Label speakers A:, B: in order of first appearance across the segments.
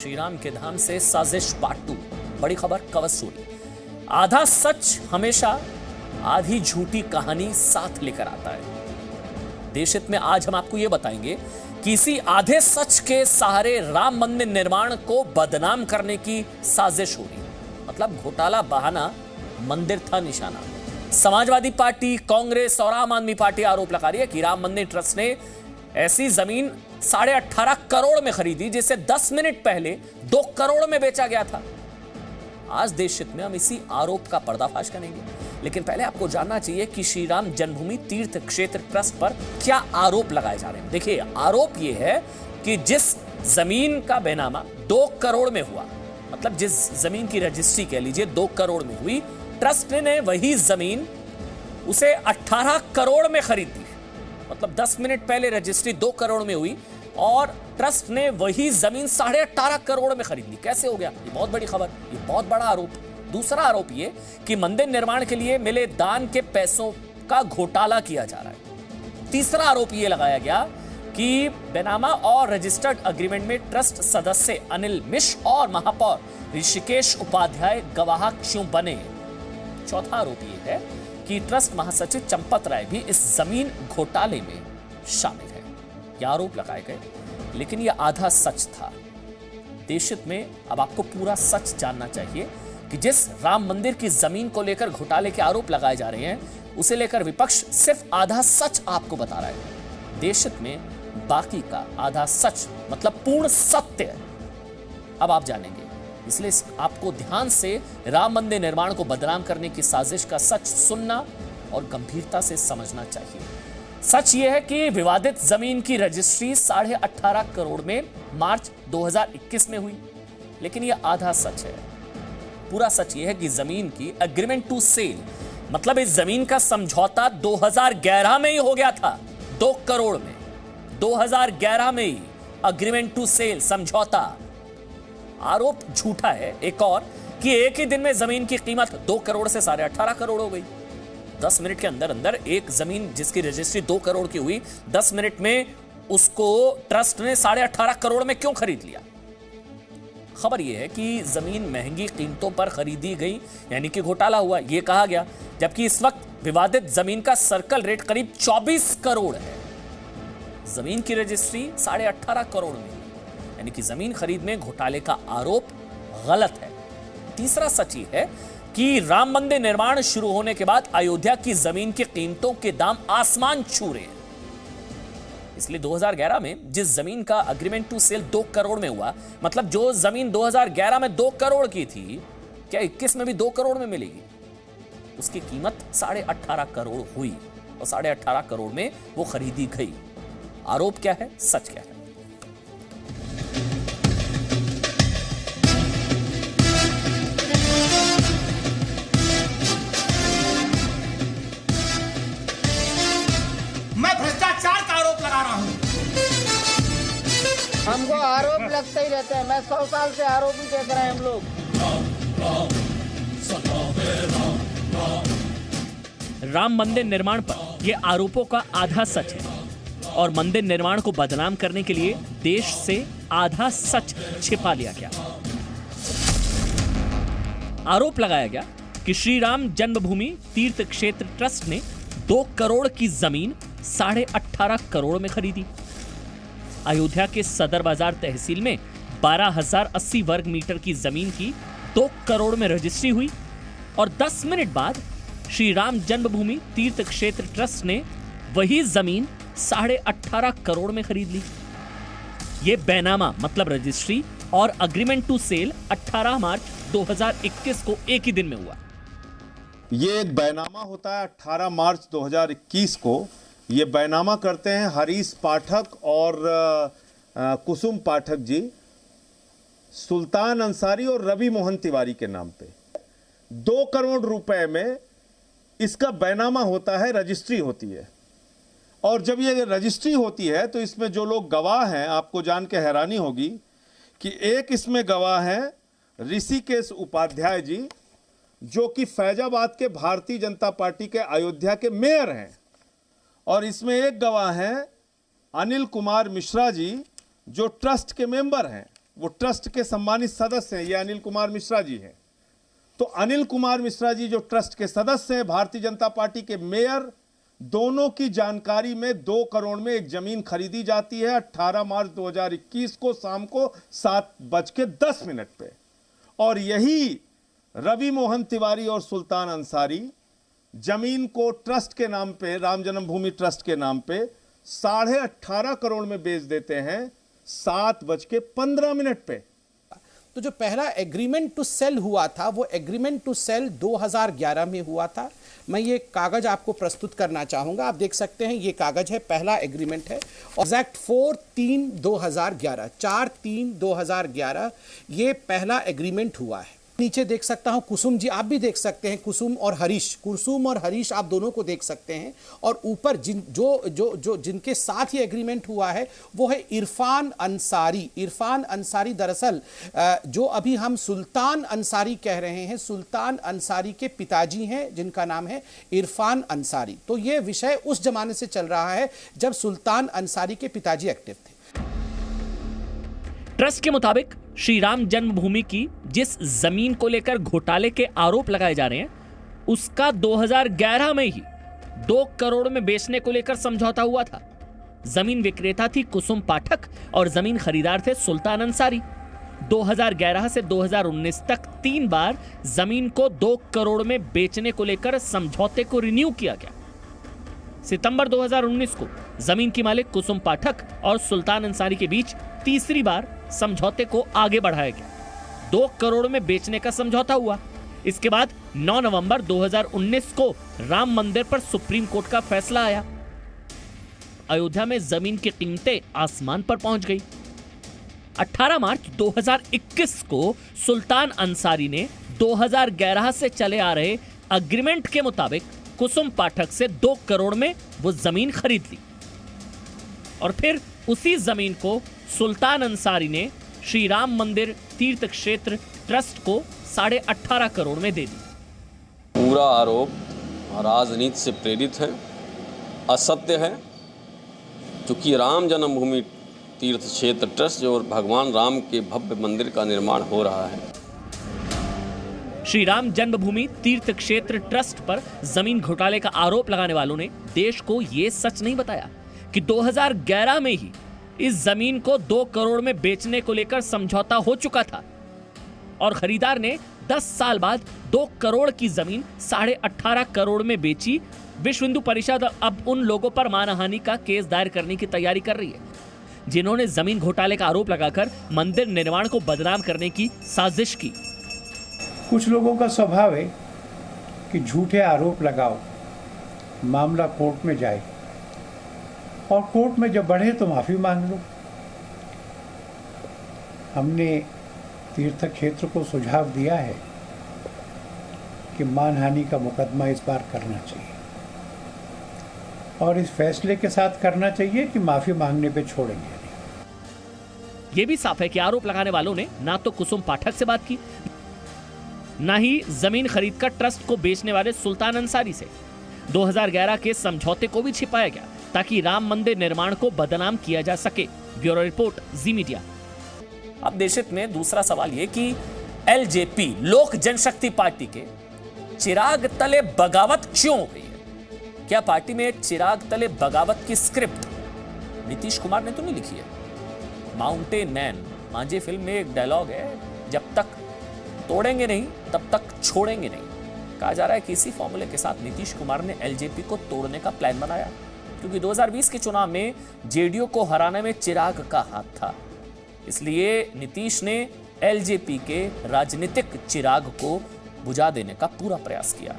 A: श्रीराम के धाम से साजिश पार्ट 2। बड़ी खबर कवर स्टोरी। आधा सच हमेशा आधी झूठी कहानी साथ लेकर आता है। देश हित में आज हम आपको यह बताएंगे कि इसी आधे सच के सहारे राम मंदिर निर्माण को बदनाम करने की साजिश हो रही। मतलब घोटाला बहाना, मंदिर था निशाना। समाजवादी पार्टी, कांग्रेस और आम आदमी पार्टी आरोप लगा रही है कि राम मंदिर ट्रस्ट ने ऐसी जमीन 18.5 करोड़ में खरीदी जिसे 10 मिनट पहले 2 करोड़ में बेचा गया था। आज देश हित में हम इसी आरोप का पर्दाफाश करेंगे, लेकिन पहले आपको जानना चाहिए कि श्री राम जन्मभूमि तीर्थ क्षेत्र ट्रस्ट पर क्या आरोप लगाए जा रहे हैं। देखिए, आरोप यह है कि जिस जमीन का बेनामा 2 करोड़ में हुआ, मतलब जिस जमीन की रजिस्ट्री कह लीजिए 2 करोड़ में हुई, ट्रस्ट ने वही जमीन उसे 18 करोड़ में खरीद दी। मतलब 10 मिनट पहले रजिस्ट्री 2 करोड़ में हुई और ट्रस्ट ने वही जमीन 18.5 करोड़ में खरीद ली। कैसे हो गया? ये बहुत बड़ी खबर, ये बहुत बड़ा आरोप। दूसरा आरोप ये कि मंदिर निर्माण के लिए मिले दान के पैसों का घोटाला किया जा रहा है। तीसरा आरोप ये लगाया गया कि बेनामा और रजिस्टर्ड एग्रीमेंट में ट्रस्ट सदस्य अनिल मिश्र और महापौर ऋषिकेश उपाध्याय गवाह क्यों बने। चौथा आरोप ये है कि ट्रस्ट महासचिव चंपत राय भी इस जमीन घोटाले में शामिल है। यह आरोप लगाए गए, लेकिन यह आधा सच था। देश हित में अब आपको पूरा सच जानना चाहिए कि जिस राम मंदिर की जमीन को लेकर घोटाले के आरोप लगाए जा रहे हैं, उसे लेकर विपक्ष सिर्फ आधा सच आपको बता रहा है। देश हित में बाकी का आधा सच मतलब पूर्ण सत्य अब आप जानेंगे। इसलिए आपको ध्यान से राम मंदिर निर्माण को बदनाम करने की साजिश का सच सुनना और गंभीरता से समझना चाहिए। सच यह है कि विवादित जमीन की रजिस्ट्री 18.5 करोड़ में मार्च 2021 में हुई, लेकिन यह आधा सच है। पूरा सच यह है कि जमीन की एग्रीमेंट टू सेल, मतलब इस जमीन का समझौता 2011 में ही हो गया था। 2 करोड़ में 2011 में ही एग्रीमेंट टू सेल समझौता। आरोप झूठा है एक और कि एक ही दिन में जमीन की कीमत 2 करोड़ से 18.5 करोड़ हो गई। 10 मिनट के अंदर अंदर एक जमीन जिसकी रजिस्ट्री 2 करोड़ की हुई, 10 मिनट में उसको ट्रस्ट ने 18.5 करोड़ में क्यों खरीद लिया। खबर यह है कि जमीन महंगी कीमतों पर खरीदी गई, यानी कि घोटाला हुआ, यह कहा गया। जबकि इस वक्त विवादित जमीन का सर्कल रेट करीब 24 करोड़ है। जमीन की रजिस्ट्री 18.5 करोड़ में, यानी कि जमीन खरीद में घोटाले का आरोप गलत है। तीसरा सच ये है कि राम मंदिर निर्माण शुरू होने के बाद अयोध्या की जमीन की कीमतों के दाम आसमान छू रहे हैं। इसलिए 2011 में जिस जमीन का एग्रीमेंट टू सेल 2 करोड़ में हुआ, मतलब जो जमीन 2011 में 2 करोड़ की थी, क्या 21 में भी 2 करोड़ में मिलेगी? उसकी कीमत 18.5 करोड़ हुई और 18.5 करोड़ में वो खरीदी गई। आरोप क्या है, सच क्या है?
B: हमको आरोप लगते ही रहते हैं। मैं 100 साल से आरोप ही देख रहे हैं हम लोग।
A: राम मंदिर निर्माण पर यह आरोपों का आधा सच है और मंदिर निर्माण को बदनाम करने के लिए देश से आधा सच छिपा लिया गया। आरोप लगाया गया कि श्री राम जन्मभूमि तीर्थ क्षेत्र ट्रस्ट ने 2 करोड़ की जमीन 18.5 करोड़ में खरीदी। अयोध्या के सदर बाजार तहसील में 12,080 वर्ग मीटर की जमीन की 2 करोड़ में रजिस्ट्री हुई और 10 मिनट बाद श्री राम जन्मभूमि तीर्थ क्षेत्र ट्रस्ट ने वही जमीन 18.5 करोड़ में खरीद ली। यह बैनामा मतलब रजिस्ट्री और एग्रीमेंट टू सेल 18 मार्च 2021 को एक ही दिन में हुआ।
C: ये एक बैनामा होता है 18 मार्च 2021 को। ये बैनामा करते हैं हरीश पाठक और कुसुम पाठक जी, सुल्तान अंसारी और रवि मोहन तिवारी के नाम पे। 2 करोड़ रुपए में इसका बैनामा होता है, रजिस्ट्री होती है। और जब ये रजिस्ट्री होती है तो इसमें जो लोग गवाह हैं, आपको जान के हैरानी होगी कि एक इसमें गवाह हैं ऋषिकेश उपाध्याय जी, जो कि फैजाबाद के भारतीय जनता पार्टी के अयोध्या के मेयर हैं। और इसमें एक गवाह हैं अनिल कुमार मिश्रा जी, जो ट्रस्ट के मेंबर हैं, वो ट्रस्ट के सम्मानित सदस्य हैं, ये अनिल कुमार मिश्रा जी हैं। तो अनिल कुमार मिश्रा जी जो ट्रस्ट के सदस्य हैं, भारतीय जनता पार्टी के मेयर, दोनों की जानकारी में 2 करोड़ में एक जमीन खरीदी जाती है 18 मार्च 2021 को शाम को 7:10 पे। और यही रवि मोहन तिवारी और सुल्तान अंसारी जमीन को ट्रस्ट के नाम पे, राम जन्मभूमि ट्रस्ट के नाम पे 18.5 करोड़ में बेच देते हैं 7:15 पे।
D: तो जो पहला एग्रीमेंट टू सेल हुआ था वो एग्रीमेंट टू सेल 2011 में हुआ था। मैं ये कागज आपको प्रस्तुत करना चाहूंगा, आप देख सकते हैं ये कागज है, पहला एग्रीमेंट है। एग्जैक्ट 4/3/2011, 4/3/2011 ये पहला एग्रीमेंट हुआ है। नीचे देख सकता हूं कुसुम जी, आप भी देख सकते हैं, कुसुम और हरीश आप दोनों को देख सकते हैं। और ऊपर जिनके साथ ये एग्रीमेंट हुआ है वो है इरफान अंसारी। दरअसल जो अभी हम सुल्तान अंसारी कह रहे हैं, सुल्तान अंसारी के पिताजी हैं जिनका नाम है इरफान अंसारी। तो ये विषय उस जमाने से चल रहा है जब सुल्तान अंसारी के पिताजी एक्टिव थे।
A: ट्रस्ट के मुताबिक श्री राम जन्मभूमि की जिस जमीन को लेकर घोटाले के आरोप लगाए जा रहे हैं उसका 2011 में ही 2 करोड़ में बेचने को लेकर समझौता हुआ था। जमीन विक्रेता थी कुसुम पाठक और जमीन खरीदार थे सुल्तान अंसारी। 2011 से 2019 तक 3 बार जमीन को 2 करोड़ में बेचने को लेकर समझौते को रिन्यू किया गया। सितंबर 2019 को जमीन की मालिक कुसुम पाठक और सुल्तान अंसारी के बीच तीसरी बार समझौते को आगे बढ़ाया गया। 2 करोड़ में बेचने का समझौता हुआ। इसके बाद 9 नवंबर 2019 को राम मंदिर पर सुप्रीम कोर्ट का फैसला आया। अयोध्या में जमीन की कीमतें आसमान पर पहुंच गई। 18 मार्च 2021 को सुल्तान अंसारी ने 2011 से चले आ रहे अग्रीमेंट के मुताबिक कुसुम पाठक से 2 करोड़ में वो जमीन खरीद ली और फिर उसी जमीन को सुल्तान अंसारी ने श्री राम मंदिर तीर्थ क्षेत्र ट्रस्ट को 18.5 करोड़ में दे दी।
E: पूरा आरोप राजनीति से प्रेरित है, असत्य है, क्योंकि राम जन्मभूमि तीर्थ क्षेत्र ट्रस्ट जो भगवान राम के भव्य मंदिर का निर्माण हो रहा है।
A: श्री राम जन्मभूमि तीर्थ क्षेत्र ट्रस्ट पर जमीन घोटाले का आरोप लगाने वालों ने देश को यह सच नहीं बताया कि 2011 में ही इस जमीन को 2 करोड़ में बेचने को लेकर समझौता हो चुका था और खरीदार ने 10 साल बाद 2 करोड़ की जमीन 18.5 करोड़ में बेची। विश्व हिंदू परिषद अब उन लोगों पर मानहानि का केस दायर करने की तैयारी कर रही है जिन्होंने जमीन घोटाले का आरोप लगाकर मंदिर निर्माण को बदनाम करने की साजिश की।
F: कुछ लोगों का स्वभाव है कि झूठे आरोप लगाओ, मामला कोर्ट में जाए और कोर्ट में जब बढ़े तो माफी मांग लो। हमने तीर्थ क्षेत्र को सुझाव दिया है कि मानहानि का मुकदमा इस बार करना चाहिए और इस फैसले के साथ करना चाहिए कि माफी मांगने पे छोड़ेंगे नहीं।
A: यह भी साफ है कि आरोप लगाने वालों ने ना तो कुसुम पाठक से बात की, ना ही जमीन खरीदकर ट्रस्ट को बेचने वाले सुल्तान अंसारी से। 2011 के समझौते को भी छिपाया गया ताकि राम मंदिर निर्माण को बदनाम किया जा सके। ब्यूरो रिपोर्ट, जी मीडिया। अब देशहित में दूसरा सवाल यह कि एलजेपी लोक जनशक्ति पार्टी के चिराग तले बगावत क्यों हो गई है? क्या पार्टी में चिराग तले बगावत की स्क्रिप्ट नीतीश कुमार ने तो नहीं लिखी है? माउंटेन मैन मांझी फिल्म में एक डायलॉग है, जब तक तोड़ेंगे नहीं तब तक छोड़ेंगे नहीं। कहा जा रहा है कि इसी फॉर्मूले के साथ नीतीश कुमार ने एलजेपी को तोड़ने का प्लान बनाया, क्योंकि 2020 के चुनाव में जेडीयू को हराने में चिराग का हाथ था। इसलिए नीतीश ने एलजेपी के राजनीतिक चिराग को बुझा देने का पूरा प्रयास किया।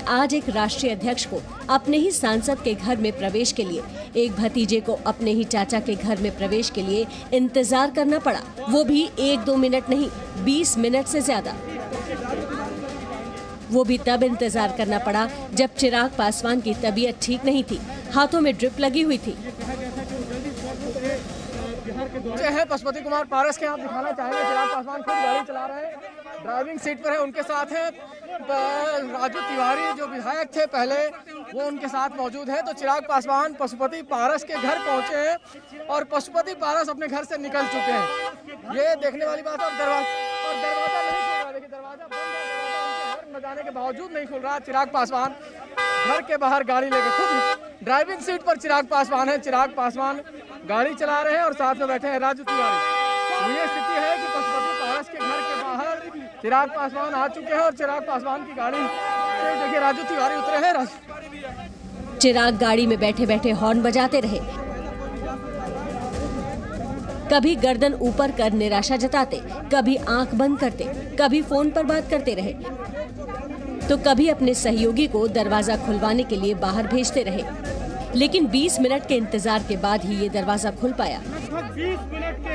G: आज एक राष्ट्रीय अध्यक्ष को अपने ही सांसद के घर में प्रवेश के लिए, एक भतीजे को अपने ही चाचा के घर में प्रवेश के लिए इंतजार करना पड़ा, वो भी 1-2 मिनट नहीं, 20 मिनट से ज्यादा। वो भी तब इंतजार करना पड़ा जब चिराग पासवान की तबीयत ठीक नहीं थी, हाथों में ड्रिप लगी हुई थी।
B: है पशुपति कुमार पारस के आप दिखाना चाहेंगे, चिराग पासवान खुद गाड़ी चला रहे हैं, ड्राइविंग सीट पर है, उनके साथ है राजू तिवारी जो विधायक थे पहले, वो उनके साथ मौजूद है। तो चिराग पासवान पशुपति पारस के घर पहुंचे हैं और पशुपति पारस अपने घर से निकल चुके हैं। ये देखने वाली बात है। दरवाजा नहीं खुल रहा, देखिए दरवाजा बंद है, घर न जाने के बावजूद नहीं खुल रहा। चिराग पासवान घर के बाहर गाड़ी लेके खुद ड्राइविंग सीट पर चिराग पासवान है, चिराग पासवान गाड़ी चला रहे हैं और साथ में बैठे हैं राजू तिवारी। तो ये स्थिति है कि पशुपति पारस के घर के बाहर चिराग पासवान आ चुके हैं और चिराग पासवान की गाड़ी देखिए राजू तिवारी उतरे हैं।
G: चिराग गाड़ी में बैठे बैठे हॉर्न बजाते रहे, कभी गर्दन ऊपर कर निराशा जताते, कभी आंख बंद करते, कभी फोन पर बात करते रहे, तो कभी अपने सहयोगी को दरवाजा खुलवाने के लिए बाहर भेजते रहे। लेकिन 20 मिनट के इंतजार के बाद ही ये दरवाजा खुल पाया।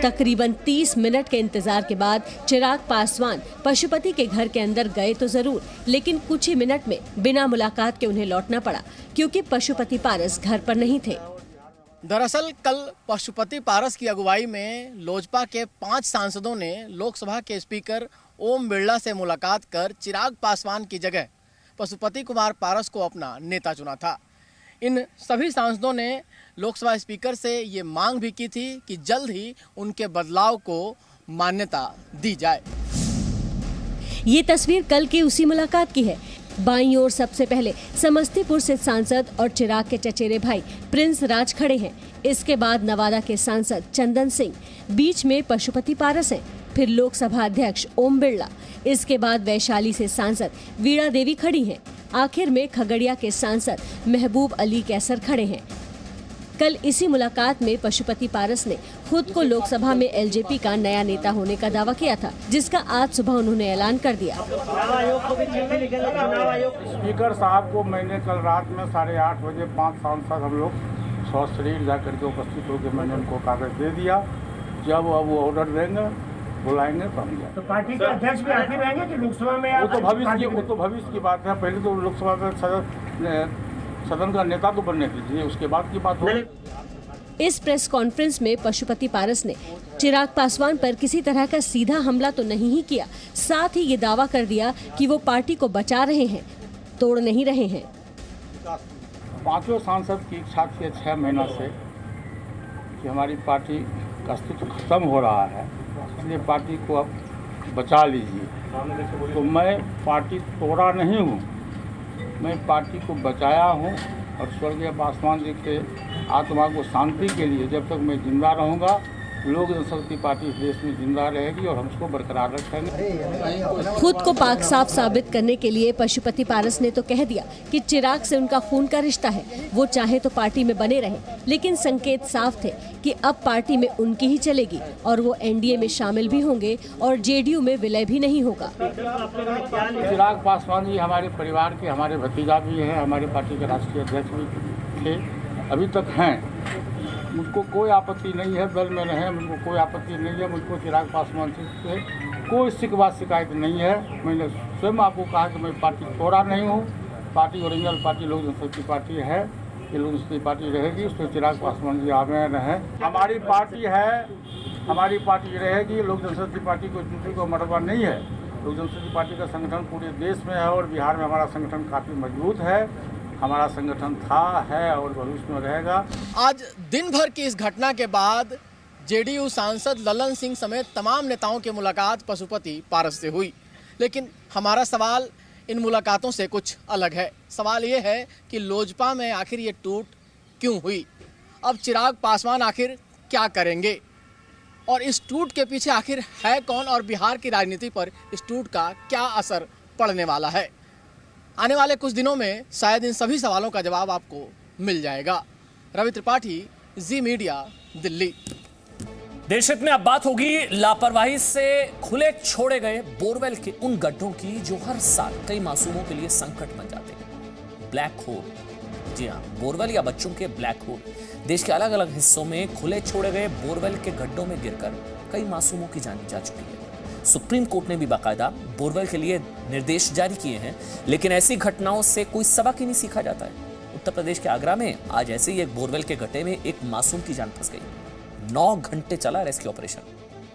G: तकरीबन 30 मिनट के इंतजार के बाद चिराग पासवान पशुपति के घर के अंदर गए तो जरूर, लेकिन कुछ ही मिनट में बिना मुलाकात के उन्हें लौटना पड़ा, क्योंकि पशुपति पारस घर पर नहीं थे।
B: दरअसल कल पशुपति पारस की अगुवाई में लोजपा के 5 सांसदों ने लोकसभा के स्पीकर ओम बिरला से मुलाकात कर चिराग पासवान की जगह पशुपति कुमार पारस को अपना नेता चुना था। इन सभी सांसदों ने लोकसभा स्पीकर से ये मांग भी की थी कि जल्द ही उनके बदलाव को मान्यता दी जाए।
G: ये तस्वीर कल की उसी मुलाकात की है। बाईं ओर सबसे पहले समस्तीपुर से सांसद और चिराग के चचेरे भाई प्रिंस राज खड़े हैं। इसके बाद नवादा के सांसद चंदन सिंह, बीच में पशुपति पारस हैं, फिर लोकसभा अध्यक्ष ओम बिरला, इसके बाद वैशाली से सांसद वीणा देवी खड़ी हैं, आखिर में खगड़िया के सांसद महबूब अली कैसर खड़े हैं। कल इसी मुलाकात में पशुपति पारस ने खुद को लोकसभा में एलजेपी का नया नेता होने का दावा किया था, जिसका आज सुबह उन्होंने ऐलान कर दिया।
F: स्पीकर साहब को मैंने कल रात में 8:30 बजे 5 सांसद हम लोग सशरीर जाकर के उपस्थित होकर मैंने उनको कागज दे दिया। जब अब वो ऑर्डर देंगे बुलाएंगे तो हम जाएंगे।
H: तो पार्टी के अध्यक्ष भी आते रहेंगे कि लोकसभा में?
F: वो तो भविष्य की बात है। पहले तो लोकसभा में सदन का नेता तो बनने दीजिए, उसके बाद की बात होगी।
G: इस प्रेस कॉन्फ्रेंस में पशुपति पारस ने चिराग पासवान पर किसी तरह का सीधा हमला तो नहीं ही किया, साथ ही ये दावा कर दिया कि वो पार्टी को बचा रहे हैं, तोड़ नहीं रहे हैं।
F: 5 सांसद की इच्छा थी 6 महीना से कि हमारी पार्टी का अस्तित्व खत्म हो रहा है, इसलिए पार्टी को अब बचा लीजिए। तो मैं पार्टी तोड़ा नहीं हूँ, मैं पार्टी को बचाया हूँ और स्वर्गीय पासवान जी के आत्मा को शांति के लिए जब तक मैं जिंदा रहूँगा, लोक जनशक्ति पार्टी इस देश में जिंदा रहेगी और हम उसको बरकरार रखेंगे।
G: खुद को पाक साफ साबित करने के लिए पशुपति पारस ने तो कह दिया कि चिराग से उनका खून का रिश्ता है, वो चाहे तो पार्टी में बने रहे, लेकिन संकेत साफ थे कि अब पार्टी में उनकी ही चलेगी और वो एनडीए में शामिल भी होंगे और जेडीयू में विलय भी नहीं होगा।
F: चिराग पासवान जी हमारे परिवार के, हमारे भतीजा भी हैं, हमारे पार्टी के राष्ट्रीय अध्यक्ष भी थे, अभी तक हैं। मुझको कोई आपत्ति नहीं है दल में रहें, मुझको कोई आपत्ति नहीं है, मुझको चिराग पासवान से कोई शिकवा शिकायत नहीं है। मैंने स्वयं आपको कहा कि मैं पार्टी तोड़ा नहीं हूँ, पार्टी ओरिजिनल पार्टी लोक जनशक्ति पार्टी है, ये लोक जनशक्ति पार्टी रहेगी, उसमें चिराग पासवान जी आगे रहें। हमारी पार्टी है, हमारी पार्टी रहेगी, लोक जनशक्ति पार्टी को दूसरे को मरवा नहीं है। लोक जनशक्ति पार्टी का संगठन पूरे देश में है और बिहार में हमारा संगठन काफ़ी मजबूत है, हमारा संगठन था, है और भविष्य में रहेगा।
B: आज दिन भर की इस घटना के बाद जेडीयू सांसद ललन सिंह समेत तमाम नेताओं की मुलाकात पशुपति पारस से हुई, लेकिन हमारा सवाल इन मुलाकातों से कुछ अलग है। सवाल ये है कि लोजपा में आखिर ये टूट क्यों हुई? अब चिराग पासवान आखिर क्या करेंगे और इस टूट के पीछे आखिर है कौन और बिहार की राजनीति पर इस टूट का क्या असर पड़ने वाला है? आने वाले कुछ दिनों में शायद इन सभी सवालों का जवाब आपको मिल जाएगा। रवि त्रिपाठी, जी मीडिया, दिल्ली।
A: देश हित में अब बात होगी लापरवाही से खुले छोड़े गए बोरवेल के उन गड्ढों की जो हर साल कई मासूमों के लिए संकट बन जाते हैं। ब्लैक होल, जी हाँ, बोरवेल या बच्चों के ब्लैक होल देश के अलग अलग हिस्सों में खुले छोड़े गए बोरवेल के गड्ढों में गिरकर कई मासूमों की जान जा चुकी है। सुप्रीम कोर्ट ने भी बाकायदा बोरवेल के लिए निर्देश जारी किए हैं, लेकिन ऐसी घटनाओं से कोई सबक ही नहीं सीखा जाता है। उत्तर प्रदेश के आगरा में आज ऐसे ही एक बोरवेल के गड्ढे में एक मासूम की जान फंस गई। 9 घंटे चला रेस्क्यू ऑपरेशन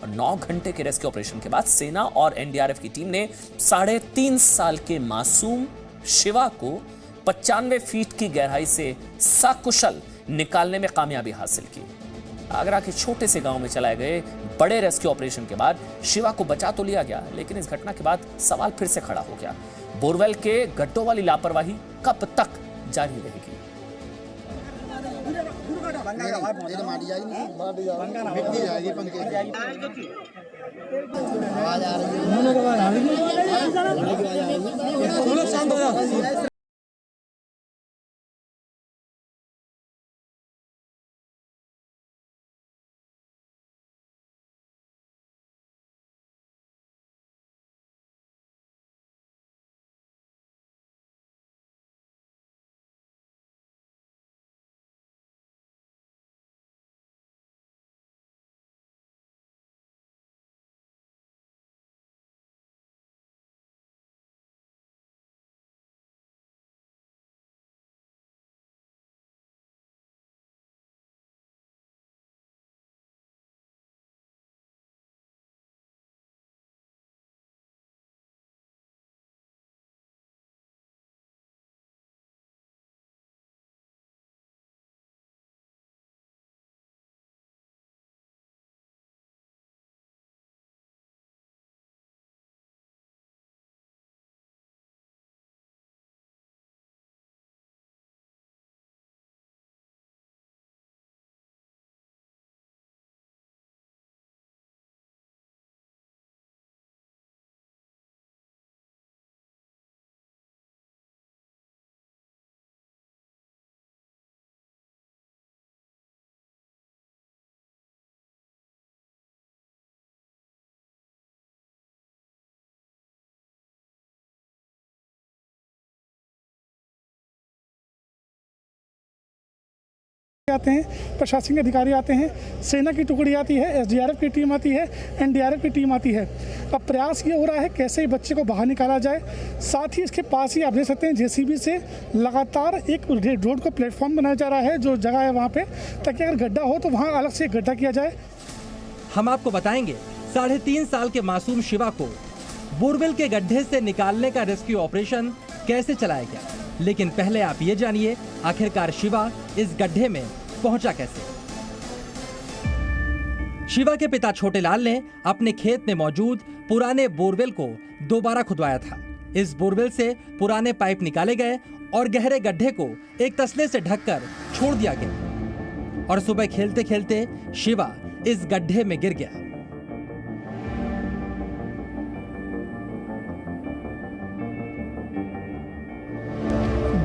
A: और 9 घंटे के रेस्क्यू ऑपरेशन के बाद सेना और एनडीआरएफ की टीम ने 3.5 साल के मासूम शिवा को 95 फीट की गहराई से सकुशल निकालने में कामयाबी हासिल की। आगरा के छोटे से गांव में चलाए गए बड़े रेस्क्यू ऑपरेशन के बाद शिवा को बचा तो लिया गया, लेकिन इस घटना के बाद सवाल फिर से खड़ा हो गया, बोरवेल के गड्ढों वाली लापरवाही कब तक जारी रहेगी?
I: आते हैं, प्रशासनिक अधिकारी आते हैं, सेना की टुकड़ी आती है, एसडीआरएफ की टीम आती है, एनडीआरएफ की टीम आती है। अब प्रयास ये हो रहा है कैसे ही बच्चे को बाहर निकाला जाए। साथ ही इसके पास ही आप देख सकते हैं जेसीबी से लगातार एक रोड को प्लेटफॉर्म बनाया जा रहा है, जो जगह है वहाँ पे, ताकि अगर गड्ढा हो तो वहाँ अलग से गड्ढा किया जाए।
J: हम आपको बताएंगे 3.5 साल के मासूम शिवा को बोरवेल के गड्ढे से निकालने का रेस्क्यू ऑपरेशन कैसे चलाया गया, लेकिन पहले आप ये जानिए आखिरकार शिवा इस गड्ढे में पहुंचा कैसे। शिवा के पिता छोटेलाल ने अपने खेत में मौजूद पुराने बोरवेल को दोबारा खुदवाया था। इस बोरवेल से पुराने पाइप निकाले गए और गहरे गड्ढे को एक तसले से ढककर छोड़ दिया गया और सुबह खेलते खेलते शिवा इस गड्ढे में गिर गया।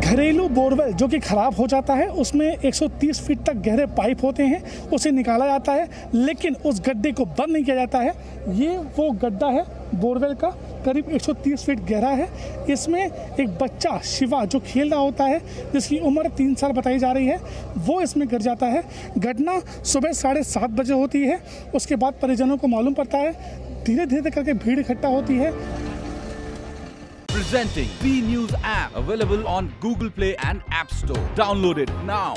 I: घरेलू बोरवेल जो कि खराब हो जाता है, उसमें 130 फीट तक गहरे पाइप होते हैं, उसे निकाला जाता है, लेकिन उस गड्ढे को बंद नहीं किया जाता है। ये वो गड्ढा है बोरवेल का, करीब 130 फीट गहरा है। इसमें एक बच्चा शिवा जो खेल रहा होता है, जिसकी उम्र 3 साल बताई जा रही है, वो इसमें गिर जाता है। घटना सुबह 7:30 बजे होती है। उसके बाद परिजनों को मालूम पड़ता है, धीरे धीरे करके भीड़ इकट्ठा होती है।
K: Presenting V News app, available on Google Play and App Store. Download it now.